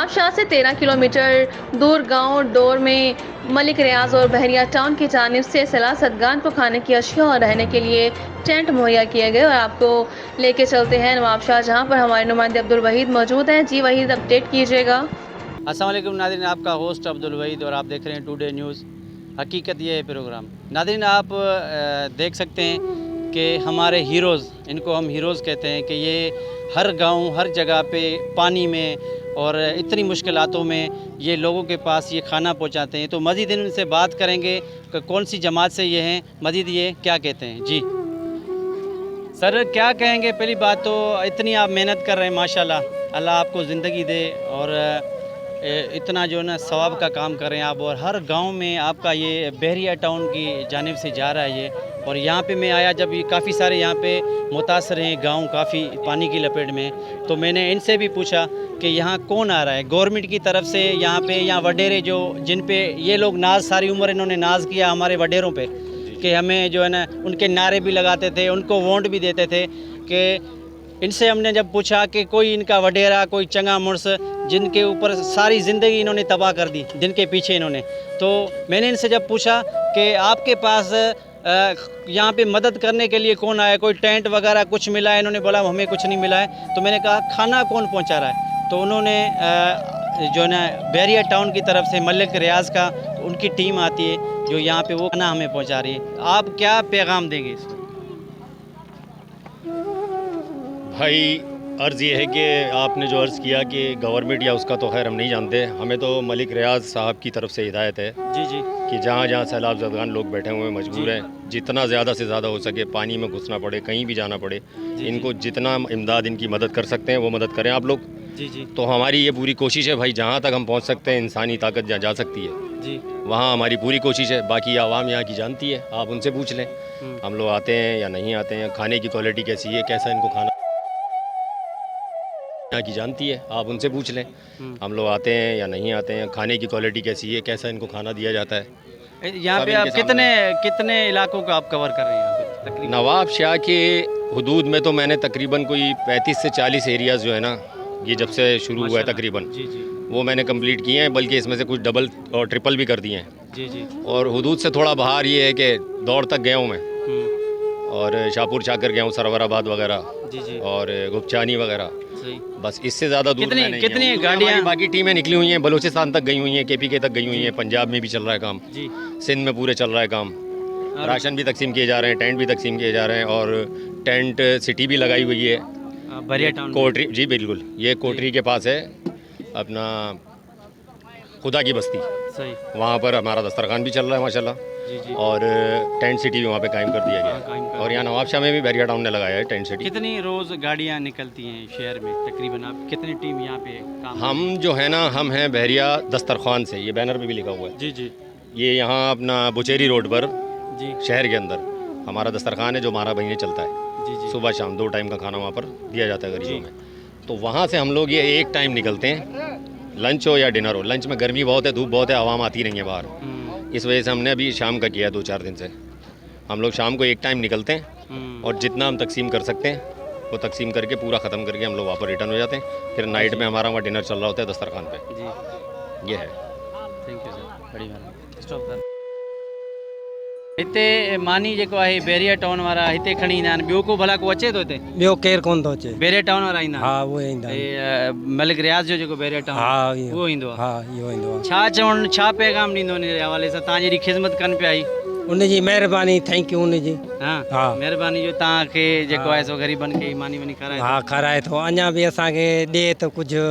नवाबशाह से 13 किलोमीटर दूर गांव डोर में मलिक रियाज और बहरिया टाउन की जानिब से सलाह सदगान को खाने की अशिया और रहने के लिए टेंट मुहैया किए गए। और आपको लेके चलते हैं नवाबशाह, जहां पर हमारे नुमाइंदे अब्दुल वहीद मौजूद हैं। जी वहीद, अपडेट कीजिएगा। अस्सलाम वालेकुम नाज़रीन, आपका होस्ट अब्दुल वहीद और आप देख रहे हैं टुडे न्यूज़। हकीकत ये है प्रोग्राम। नाज़रीन, आप देख सकते हैं कि हमारे हीरोज़, इनको हम हीरोज़ कहते हैं, कि ये हर गांव हर जगह पे पानी में और इतनी मुश्किलातों में ये लोगों के पास ये खाना पहुंचाते हैं। तो मज़ीद इनसे बात करेंगे कि कौन सी जमात से ये हैं, मज़ीद ये क्या कहते हैं। जी सर, क्या कहेंगे? पहली बात तो इतनी आप मेहनत कर रहे हैं, माशाल्लाह, अल्लाह आपको ज़िंदगी दे और इतना जो है ना सवाब का काम कर रहे हैं आप। और हर गांव में आपका ये बहरिया टाउन की जानिब से जा रहा है ये। और यहाँ पे मैं आया जब, ये काफ़ी सारे यहाँ पे मुतासर हैं गांव, काफ़ी पानी की लपेट में। तो मैंने इनसे भी पूछा कि यहाँ कौन आ रहा है गवर्नमेंट की तरफ से, यहाँ वडेरे जो जिन पे ये लोग नाज, सारी उम्र इन्होंने नाज किया हमारे वडेरों पे, कि हमें जो है ना उनके नारे भी लगाते थे, उनको वोट भी देते थे। कि इनसे हमने जब पूछा कि कोई इनका वडेरा, कोई चंगा मुर्स जिनके ऊपर सारी ज़िंदगी इन्होंने तबाह कर दी, जिनके पीछे इन्होंने, तो मैंने इनसे जब पूछा कि आपके पास यहाँ पे मदद करने के लिए कौन आया, कोई टेंट वगैरह कुछ मिला है? इन्होंने बोला हमें कुछ नहीं मिला है। तो मैंने कहा खाना कौन पहुँचा रहा है? तो उन्होंने जो है ना बहरिया टाउन की तरफ से मलिक रियाज का उनकी टीम आती है जो यहाँ पे वो खाना हमें पहुँचा रही है। आप क्या पैगाम देंगे इसको? भाई, अर्ज़ ये है कि आपने जो अर्ज़ किया कि गवर्नमेंट या उसका तो खैर हम नहीं जानते, हमें तो मलिक रियाज साहब की तरफ से हिदायत है जी जी कि जहाँ जहाँ सैलाब ज़दगान लोग बैठे हुए हैं, मजबूर हैं, जितना ज़्यादा से ज़्यादा हो सके पानी में घुसना पड़े, कहीं भी जाना पड़े, इनको जितना इमदाद इनकी मदद कर सकते हैं वो मदद करें आप लोग। जी जी तो हमारी ये पूरी कोशिश है भाई, जहाँ तक हम पहुँच सकते हैं, इंसानी ताकत जहाँ जा सकती है जी। वहाँ हमारी पूरी कोशिश है। बाकी आवाम यहाँ की जानती है, आप उनसे पूछ लें हम लोग आते हैं या नहीं आते हैं, खाने की क्वालिटी कैसी है, कैसा इनको खाना यहाँ की जानती है, आप उनसे पूछ लें हम लोग आते हैं या नहीं आते हैं, खाने की क्वालिटी कैसी है, कैसा इनको खाना दिया जाता है। यहाँ पे सब आप इनके कितने कितने इलाकों को आप कवर कर रहे हैं यहाँ पे तकरीबन? नवाब शाह के हुदूद में तो मैंने तकरीबन कोई 35 से 40 एरियाज़ जो है ना, ये जब से शुरू हुआ है तकरीबन, जी जी वो मैंने कंप्लीट किए हैं, बल्कि इसमें से कुछ डबल और ट्रिपल भी कर दिए हैं। जी जी। और हुदूद से थोड़ा बाहर ये है कि दौड़ तक गया हूँ मैं, और शाहपुर शाकर गया हूँ, सरवराबाद वगैरह, जी जी। और गुपचानी वगैरह। सही। बस इससे ज़्यादा दूर कितनी- मैं नहीं कितनी गया हूँ। गाड़ियाँ? हमारी बाकी टीमें निकली हुई हैं, बलूचिस्तान तक गई हुई हैं, KPK तक गई हुई हैं, पंजाब में भी चल रहा है काम, जी। सिंध में पूरे चल रहा है काम, राशन भी तकसीम किए जा रहे हैं, टेंट भी तकसीम किए जा रहे हैं, और टेंट सिटी भी लगाई हुई है बहरिया टाउन में। कोटरी। जी बिल्कुल, ये कोटरी के पास है अपना खुदा की बस्ती, सही। वहाँ पर हमारा दस्तरखान भी चल रहा है माशाल्लाह, जी जी। और टेंट सिटी भी वहाँ पे कायम कर दिया हाँ, कायम गया। कर और यहाँ नवाबशाह में भी बहरिया टाउन ने लगाया है टेंट सिटी। कितनी रोज़ गाड़ियाँ निकलती हैं शहर में तकरीबन? आप कितनी टीम यहाँ पे काम? हम जो है ना, हम हैं बहरिया दस्तरखान से, ये बैनर पे भी लिखा हुआ है। जी जी ये यहाँ अपना बुचेरी रोड पर जी शहर के अंदर हमारा दस्तरखान है जो 12 महीने चलता है। जी जी। सुबह शाम 2 टाइम का खाना वहाँ पर दिया जाता है गरीबों में। तो वहाँ से हम लोग ये एक टाइम निकलते हैं, लंच हो या डिनर हो। लंच में गर्मी बहुत है, धूप बहुत है, आवाम आती नहीं है बाहर, इस वजह से हमने अभी शाम का किया 2-4 दिन से। हम लोग शाम को एक टाइम निकलते हैं और जितना हम तकसीम कर सकते हैं वो तकसीम करके पूरा ख़त्म करके हम लोग वापस रिटर्न हो जाते हैं। फिर नाइट में हमारा वहाँ डिनर चल रहा होता है दस्तरखान पे। जी। ये है। थैंक यू सर, बड़ी मेहरबानी। स्टॉप कर। हिते मानी जेको आहे बहरिया टाउन वारा हिते खणी ईंदा आहिनि, ॿियो को भला को अचे थो हिते? ॿियो केरु कोन थो अचे। बहरिया टाउन वारा ईंदा हा उहे ईंदा आहिनि। आहिनि? मलिक रियाज़ जो जेको बहरिया टाउन, हा इहो उहो ईंदो आहे। हा इहो ईंदो आहे। छा चवणु, छा पैगाम ॾींदो इन जे हवाले सां? तव्हां जहिड़ी ख़िदमत कनि पिया ही। उनजी महिरबानी, थैंक यू उनजी। हा हा। महिरबानी जो तव्हांखे जेको आहे सो ग़रीबनि खे मानी वनी खाराए। हा खाराए थो, अञा बि असांखे ॾिए त कुझु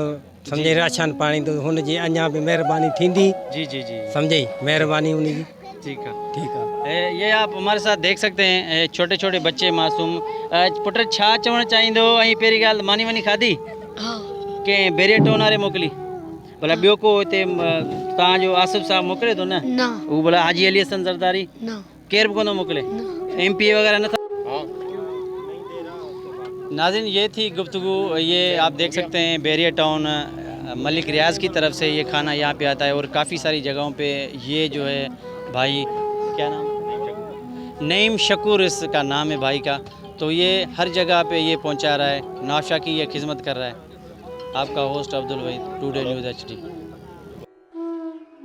सम्झे राशन पाणी, त हुनजी अञा बि महिरबानी थींदी। जी जी जी। सम्झे, महिरबानी उनजी। ठीक है। ठीकु आहे। ये आप हमारे साथ देख सकते हैं, छोटे छोटे बच्चे मासूम। पुट छा चवणु चाहींदो? ऐं पहिरीं ॻाल्हि, मानी वनी खाधी कंहिं बहरिया टाउन वारे मोकिली? भला ॿियो को हिते तव्हांजो आसिफ साहब मोकिले थो न? हू भला हाजी अली हसन ज़रदारी केरु बि कोन मोकिले? MP वग़ैरह नथा? नाज़रीन, ये थी गुफ्तगू। ये आप देख सकते हैं बहरिया टाउन मलिक रियाज़ की तरफ से ये खाना यहाँ पे आता है। और काफ़ी सारी जगहों पे ये जो है भाई, क्या नाम? नईम शकूर इसका नाम है भाई का। तो ये हर जगह पे ये पहुंचा रहा है, नवाबशाह की ये खिदमत कर रहा है। आपका host Abdul Waheed, today news HD।